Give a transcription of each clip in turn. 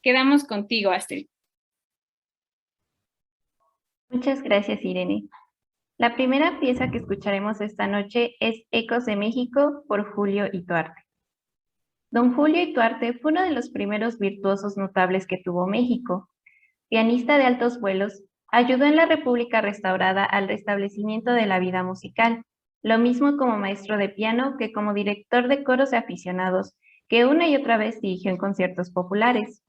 Quedamos contigo, Astrid. Muchas gracias, Irene. La primera pieza que escucharemos esta noche es Ecos de México por Julio Ituarte. Don Julio Ituarte fue uno de los primeros virtuosos notables que tuvo México. Pianista de altos vuelos, ayudó en la República restaurada al restablecimiento de la vida musical, lo mismo como maestro de piano que como director de coros de aficionados, que una y otra vez dirigió en conciertos populares.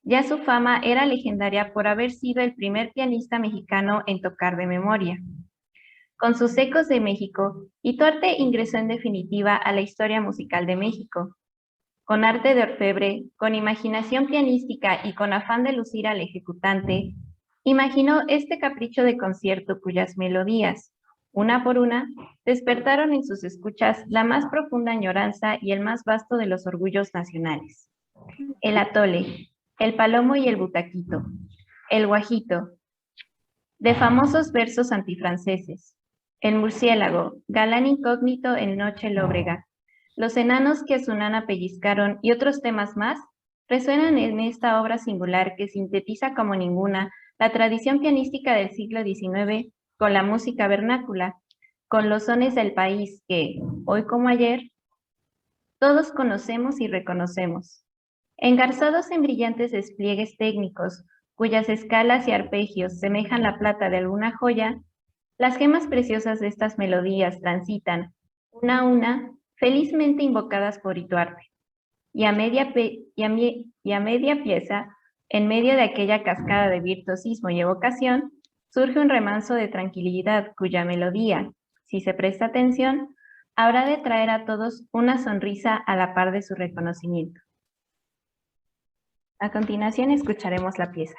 Ya su fama era legendaria por haber sido el primer pianista mexicano en tocar de memoria. Con sus Ecos de México, Ituarte ingresó en definitiva a la historia musical de México. Con arte de orfebre, con imaginación pianística y con afán de lucir al ejecutante, imaginó este capricho de concierto cuyas melodías, una por una, despertaron en sus escuchas la más profunda añoranza y el más vasto de los orgullos nacionales. El atole, el palomo y el butaquito, el guajito, de famosos versos antifranceses, el murciélago, galán incógnito en noche lóbrega, los enanos que a su nana pellizcaron y otros temas más resuenan en esta obra singular que sintetiza como ninguna la tradición pianística del siglo XIX con la música vernácula, con los sones del país que, hoy como ayer, todos conocemos y reconocemos. Engarzados en brillantes despliegues técnicos, cuyas escalas y arpegios semejan la plata de alguna joya, las gemas preciosas de estas melodías transitan, una a una, felizmente invocadas por Ituarte. Y a media pieza, en medio de aquella cascada de virtuosismo y evocación, surge un remanso de tranquilidad cuya melodía, si se presta atención, habrá de traer a todos una sonrisa a la par de su reconocimiento. A continuación escucharemos la pieza.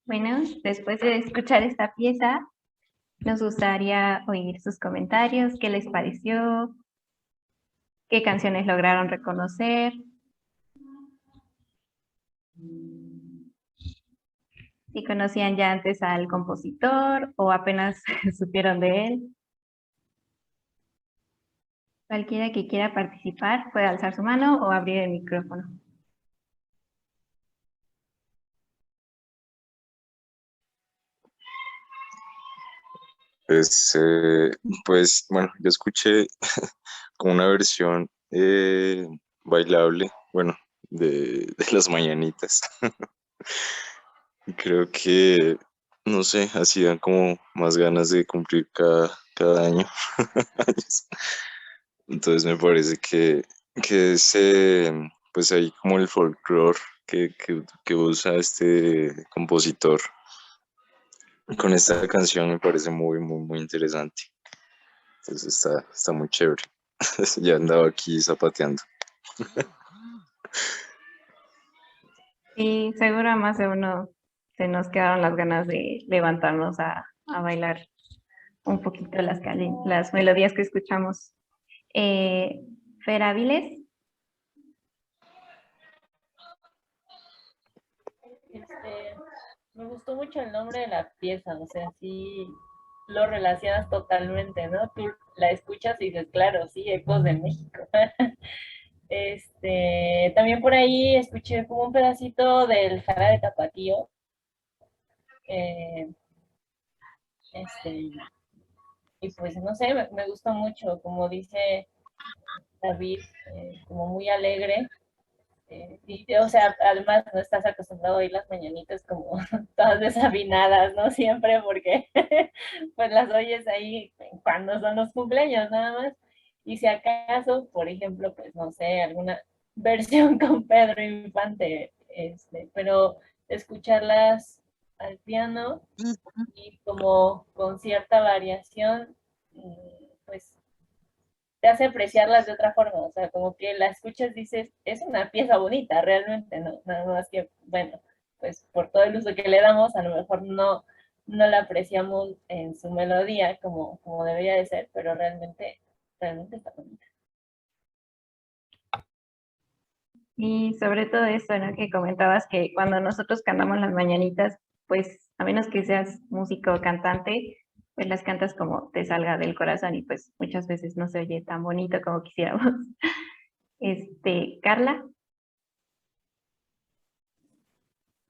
Bueno, después de escuchar esta pieza, nos gustaría oír sus comentarios, qué les pareció, qué canciones lograron reconocer, si conocían ya antes al compositor o apenas supieron de él. Cualquiera que quiera participar puede alzar su mano o abrir el micrófono. Pues, pues bueno, yo escuché como una versión bailable, bueno, de las mañanitas. Y creo que, no sé, así dan como más ganas de cumplir cada año. Entonces me parece que es, pues ahí como el folclore que usa este compositor con esta canción me parece muy interesante. Entonces está muy chévere. Ya andaba aquí zapateando. Y seguro a más de uno se nos quedaron las ganas de levantarnos a bailar un poquito las melodías que escuchamos. Fer Áviles, Este, Me gustó mucho el nombre de la pieza, o sea, sí lo relacionas totalmente, ¿no? Tú la escuchas y dices, claro, sí, Ecos de México. También por ahí escuché como un pedacito del Jara de Tapatío. eh, este, y pues no sé, me gustó mucho, como dice David, como muy alegre. O sea, además no estás acostumbrado a oír las mañanitas como todas desafinadas, ¿no? Siempre porque pues las oyes ahí cuando son los cumpleaños nada más. Y si acaso, por ejemplo, pues no sé, alguna versión con Pedro Infante, pero escucharlas al piano y como con cierta variación, pues te hace apreciarlas de otra forma, o sea, como que la escuchas dices, es una pieza bonita, realmente, no, nada más que, bueno, pues por todo el uso que le damos, a lo mejor no la apreciamos en su melodía como debería de ser, pero realmente está bonita. y sobre todo eso, ¿no? Que comentabas que cuando nosotros cantamos las mañanitas, pues a menos que seas músico o cantante, pues las cantas como te salga del corazón y pues muchas veces no se oye tan bonito como quisiéramos. Carla,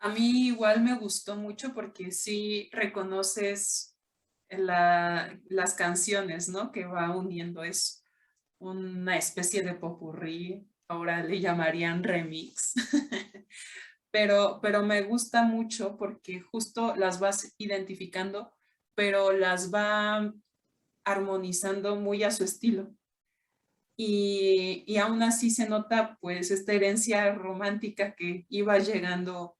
A mí igual me gustó mucho porque sí reconoces las canciones, ¿no? Que va uniendo. Es una especie de popurrí, ahora le llamarían remix. Pero me gusta mucho porque justo las vas identificando, pero las va armonizando muy a su estilo. Y aún así se nota pues esta herencia romántica que iba llegando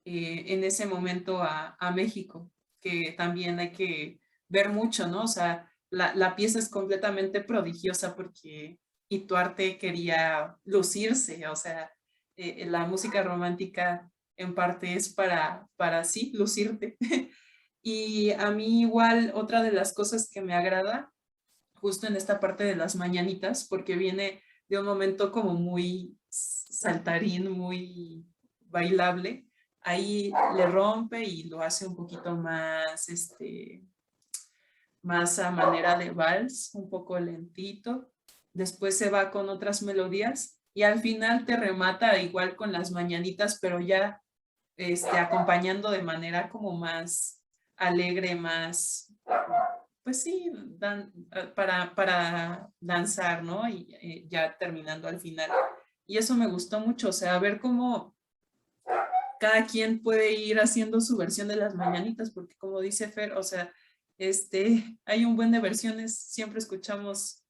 en ese momento a México, que también hay que ver mucho, ¿no? O sea, la pieza es completamente prodigiosa porque Ituarte quería lucirse, o sea, la música romántica en parte es para sí, lucirte. Y a mí igual otra de las cosas que me agrada justo en esta parte de las mañanitas, porque viene de un momento como muy saltarín, muy bailable. Ahí le rompe y lo hace un poquito más, más a manera de vals, un poco lentito. Después se va con otras melodías y al final te remata igual con las mañanitas, pero ya acompañando de manera como más alegre, más pues sí, para danzar, ¿no? Y ya terminando al final. Y eso me gustó mucho, o sea, ver cómo cada quien puede ir haciendo su versión de las mañanitas, porque como dice Fer, o sea, hay un buen de versiones, siempre escuchamos,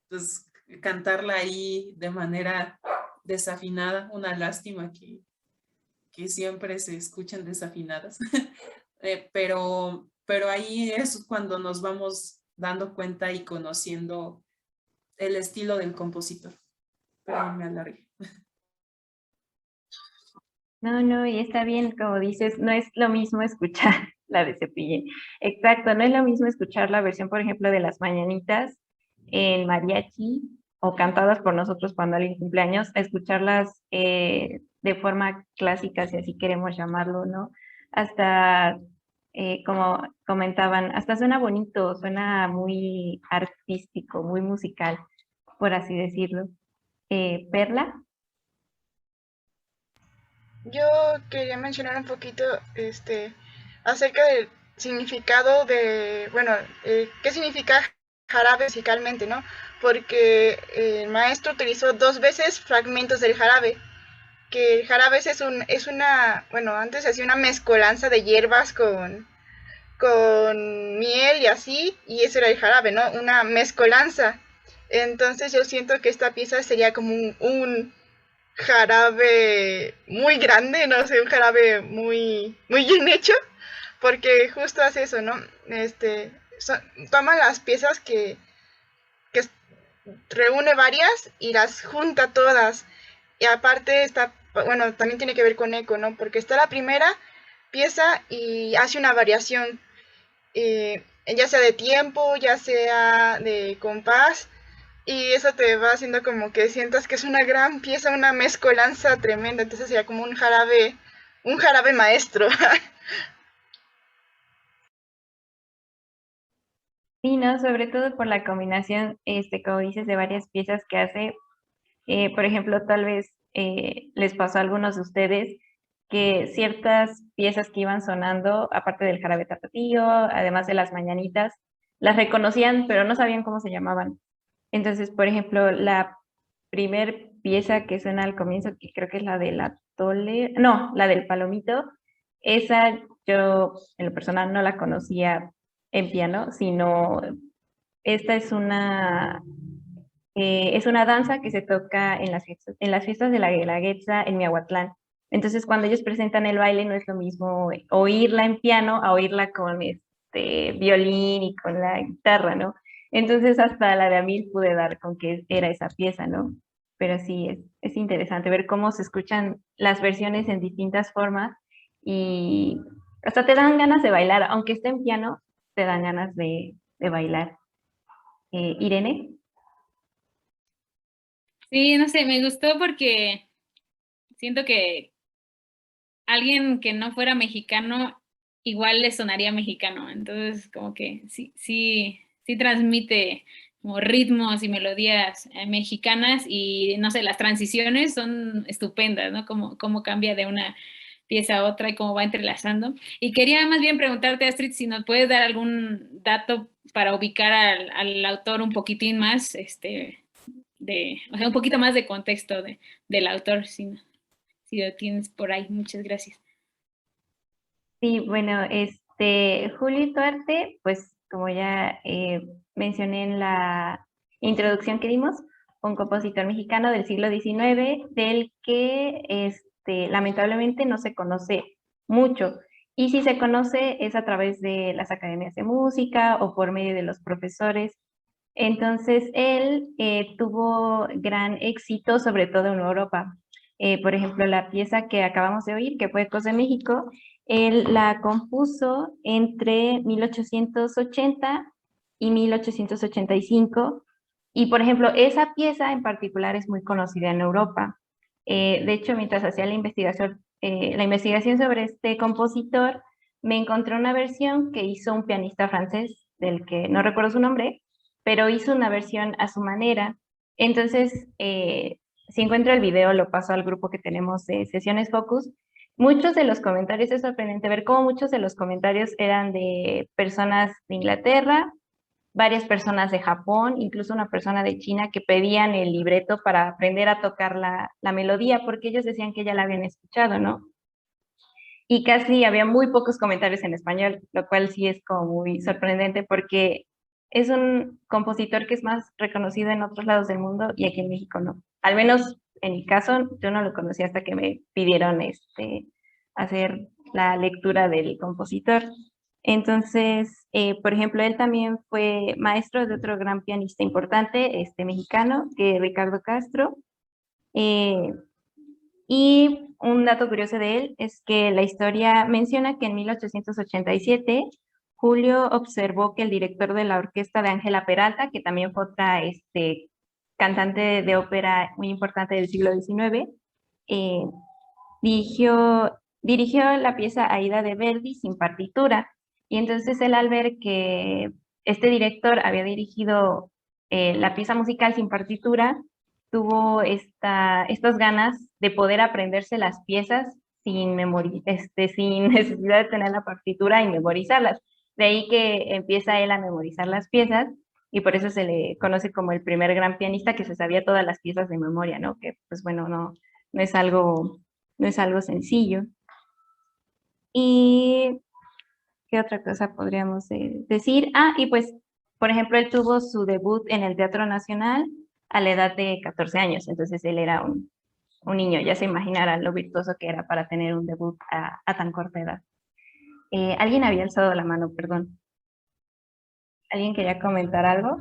pues, cantarla ahí de manera desafinada, una lástima que siempre se escuchan desafinadas. Pero ahí es cuando nos vamos dando cuenta y conociendo el estilo del compositor. Pero me alargué. No, no, y está bien, como dices, no es lo mismo escuchar la de Cepillín. Exacto, no es lo mismo escuchar la versión, por ejemplo, de las mañanitas en mariachi o cantadas por nosotros cuando alguien cumpleaños, a escucharlas de forma clásica, si así queremos llamarlo, ¿no? Hasta, como comentaban, hasta suena bonito, suena muy artístico, muy musical, por así decirlo. Perla. Yo quería mencionar un poquito acerca del significado de, bueno, qué significa jarabe musicalmente, ¿no? Porque el maestro utilizó 2 veces fragmentos del jarabe, que el jarabe es una, bueno, antes se hacía una mezcolanza de hierbas con miel y así, y eso era el jarabe, ¿no? Una mezcolanza. Entonces yo siento que esta pieza sería como un jarabe muy grande, no sé, un jarabe muy bien hecho, porque justo hace eso, ¿no? Toma las piezas que reúne varias y las junta todas. Y aparte está, bueno, también tiene que ver con eco, ¿no? Porque está la primera pieza y hace una variación, ya sea de tiempo, ya sea de compás, y eso te va haciendo como que sientas que es una gran pieza, una mezcolanza tremenda. Entonces sería como un jarabe maestro. Sí, ¿no? Sobre todo por la combinación, como dices, de varias piezas que hace. Por ejemplo, tal vez les pasó a algunos de ustedes que ciertas piezas que iban sonando, aparte del jarabe tapatío, además de las mañanitas, las reconocían, pero no sabían cómo se llamaban. Entonces, por ejemplo, la primer pieza que suena al comienzo, que creo que es la de la tole, no, la del palomito, esa yo en lo personal no la conocía en piano, sino esta es una danza que se toca en las fiestas de la Guelaguetza en Miahuatlán. Entonces, cuando ellos presentan el baile, no es lo mismo oírla en piano a oírla con violín y con la guitarra, ¿no? Entonces, hasta la de Amil pude dar con que era esa pieza, ¿no? Pero sí, es interesante ver cómo se escuchan las versiones en distintas formas y hasta te dan ganas de bailar, aunque esté en piano, te dan ganas de bailar. Irene. Sí, no sé, me gustó porque siento que alguien que no fuera mexicano igual le sonaría mexicano. Entonces, como que sí transmite como ritmos y melodías mexicanas y no sé, las transiciones son estupendas, ¿no? Como cambia de una pieza a otra y cómo va entrelazando. Y quería más bien preguntarte, Astrid, si nos puedes dar algún dato para ubicar al autor un poquitín más, o sea, un poquito más de contexto del autor, si lo tienes por ahí. Muchas gracias. Sí, bueno, Julio Duarte, pues como ya mencioné en la introducción que dimos, un compositor mexicano del siglo XIX, del que lamentablemente no se conoce mucho. Y si se conoce es a través de las academias de música o por medio de los profesores. Entonces, él tuvo gran éxito, sobre todo en Europa. Por ejemplo, la pieza que acabamos de oír, que fue Ecos de México, él la compuso entre 1880 y 1885. Y, por ejemplo, esa pieza en particular es muy conocida en Europa. De hecho, mientras hacía la investigación sobre este compositor, me encontré una versión que hizo un pianista francés, del que no recuerdo su nombre, pero hizo una versión a su manera. Entonces, si encuentro el video, lo paso al grupo que tenemos de Sesiones Focus. Muchos de los comentarios, es sorprendente ver cómo muchos de los comentarios eran de personas de Inglaterra, varias personas de Japón, incluso una persona de China que pedían el libreto para aprender a tocar la melodía, porque ellos decían que ya la habían escuchado, ¿no? Y casi había muy pocos comentarios en español, lo cual sí es como muy sorprendente porque es un compositor que es más reconocido en otros lados del mundo y aquí en México no. Al menos en mi caso, yo no lo conocí hasta que me pidieron hacer la lectura del compositor. Entonces, por ejemplo, él también fue maestro de otro gran pianista importante, mexicano, que Ricardo Castro. Eh, y un dato curioso de él es que la historia menciona que en 1887 Julio observó que el director de la orquesta de Ángela Peralta, que también fue otra cantante de ópera muy importante del siglo XIX, eh, dirigió la pieza Aida de Verdi sin partitura. Y entonces él, al ver que este director había dirigido la pieza musical sin partitura, tuvo estas ganas de poder aprenderse las piezas sin necesidad de tener la partitura y memorizarlas. De ahí que empieza él a memorizar las piezas y por eso se le conoce como el primer gran pianista que se sabía todas las piezas de memoria, ¿no? Que pues bueno, no es algo sencillo. ¿Y qué otra cosa podríamos decir? Y pues, por ejemplo, él tuvo su debut en el Teatro Nacional a la edad de 14 años, entonces él era un niño, ya se imaginarán lo virtuoso que era para tener un debut a tan corta edad. Alguien había alzado la mano, perdón. ¿Alguien quería comentar algo?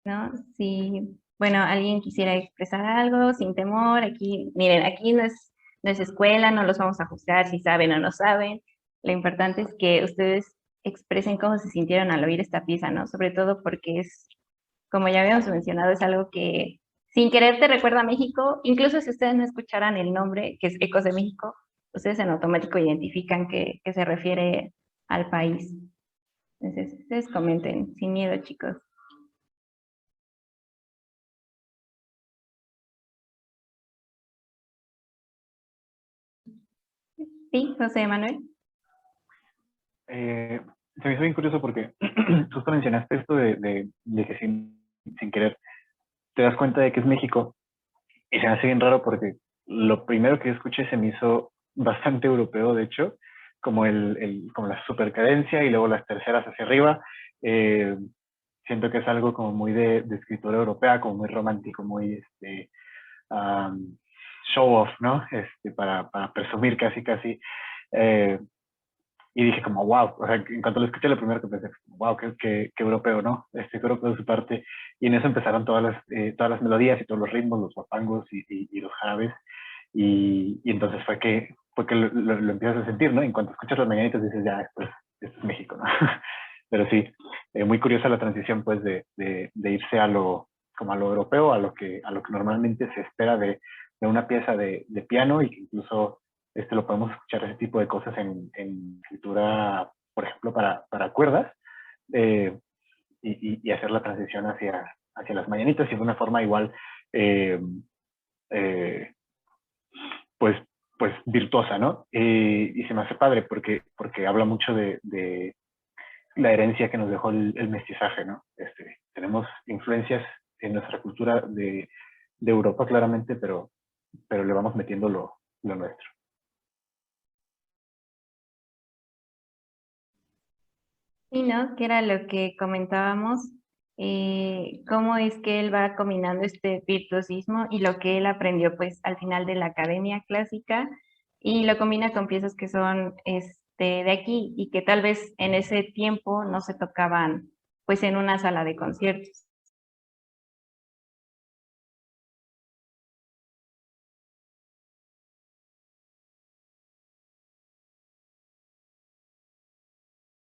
¿No? Sí, bueno, alguien quisiera expresar algo sin temor, aquí, miren, aquí no es escuela, no los vamos a juzgar si saben o no saben. Lo importante es que ustedes expresen cómo se sintieron al oír esta pieza, ¿no? Sobre todo porque es, como ya habíamos mencionado, es algo que sin querer te recuerda a México, incluso si ustedes no escucharan el nombre, que es Ecos de México, ustedes en automático identifican que se refiere al país. Entonces, ustedes comenten, sin miedo, chicos. Sí, José Manuel. Se me hizo bien curioso porque justo mencionaste esto de que sin querer te das cuenta de que es México y se me hace bien raro porque lo primero que escuché se me hizo bastante europeo, de hecho, como como la supercadencia y luego las terceras hacia arriba. Siento que es algo como muy de escritura europea, como muy romántico, muy show off, ¿no? Para presumir casi, casi. Eh, y dije como, wow, o sea, en cuanto lo escuché, lo primero que pensé, wow, qué europeo, ¿no? Qué europeo de su parte. Y en eso empezaron todas las melodías y todos los ritmos, los guapangos y los jarabes. Y entonces fue que lo empiezas a sentir, ¿no? En cuanto escuchas las mañanitas dices, ya, esto es México, ¿no? Pero sí, muy curiosa la transición, pues, de irse como a lo europeo, a lo que normalmente se espera de una pieza de piano y que incluso lo podemos escuchar ese tipo de cosas en escritura, por ejemplo, para cuerdas, y hacer la transición hacia las mañanitas y de una forma igual, pues virtuosa, ¿no? Y se me hace padre porque habla mucho de la herencia que nos dejó el mestizaje, ¿no? Tenemos influencias en nuestra cultura de Europa, claramente, pero le vamos metiendo lo nuestro. Sí, ¿no? Que era lo que comentábamos, cómo es que él va combinando este virtuosismo y lo que él aprendió pues al final de la academia clásica y lo combina con piezas que son de aquí y que tal vez en ese tiempo no se tocaban pues en una sala de conciertos.